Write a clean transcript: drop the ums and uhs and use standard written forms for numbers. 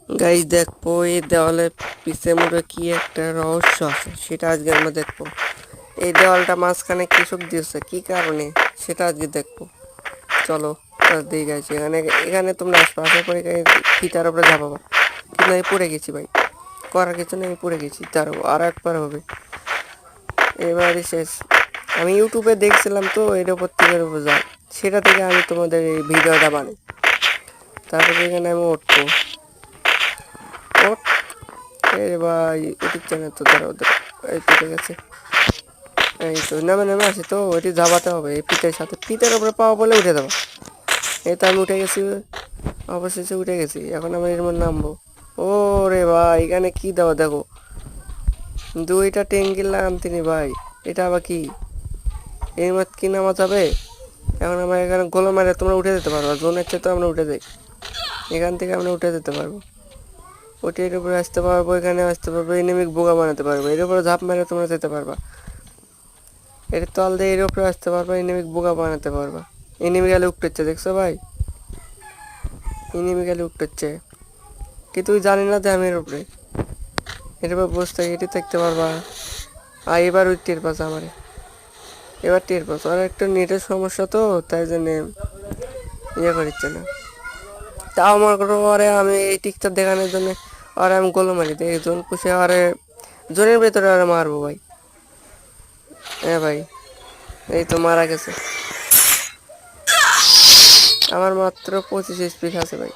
Guys দেখবো এই দেওয়ালের পিছে মুড়ে কি একটা রহস্য আছে, সেটা আজকে আমরা দেখবো। এই দেওয়ালটা মাঝখানে কৃষক দিয়েছে কি কারণে, সেটা আজকে দেখবো। চলো দিয়ে গেছি এখানে এখানে তোমরা আসবো, আসার পরে ফিতার উপরে ঝাপাবো। কিন্তু আমি পড়ে গেছি ভাই, করার কিছু নেই, আমি পড়ে গেছি। তারও আর একবার হবে, এবারই শেষ। আমি ইউটিউবে দেখছিলাম তো এর উপর থেকে যায়, সেটা থেকে আমি তোমাদের এই ভিডিওটা বানাই। তারপরে এখানে আমি উঠবো। এই ভাই ইউটিউব চ্যানেল তো দাঁড়াও দাঁড়াও, এই পেটে গেছে। এই তো নামে নামে আসি তো, ওইটি যাবাতে হবে এই পিঠের সাথে, পিঠের উপরে পাওয়া বলে উঠে দেবো। এই তো আমি উঠে গেছি, অবশেষে উঠে গেছি। এখন আমি এর মধ্যে নামবো। ও রে ভাই, এখানে কি দেওয়া দেখো, দুইটা টেঙ্গিল আনতিনি ভাই। এটা আবার কি, এর মধ্যে কি নামা যাবে? এখন আমরা এখানে গোলা মারে তোমরা উঠে যেতে পারবো, জোনের চেয়ে তো আমরা উঠে যাই, এখান থেকে আমরা উঠে যেতে পারবো। ওটির উপরে আসতে পারবো, এখানে আসতে পারবো, এনিমিক বোকা বানাতে পারবো, এর উপরে ঝাঁপ মেরে তোমরা যেতে পারবা। এর তল দিয়ে এর উপরে আসতে পারবা, এনিমিক বোকা বানাতে পারবা। এনিমি গেলে উঠতেছে, দেখছো ভাই? এনিমি গেলে উঠতেছে, কিন্তু তুই জানি না যে আমি এর উপরে, এর উপর বসতে এটি থাকতে পারবা। আর এবার ওই টের পাচ্ছে আমারে, এবার টের পাচ্ছে। আর একটা নেটের সমস্যা তো, তাই জন্যে ইয়ে করছে না। তাও আমার পরে আমি এই টিকচার দেখানোর জন্য আর আমি গোল মারি দিই, জোন পুষে আরে জোনের ভেতরে আরে মারবো ভাই। হ্যাঁ ভাই, এই তো মারা গেছে। আমার মাত্র 25 স্পিড আছে ভাই।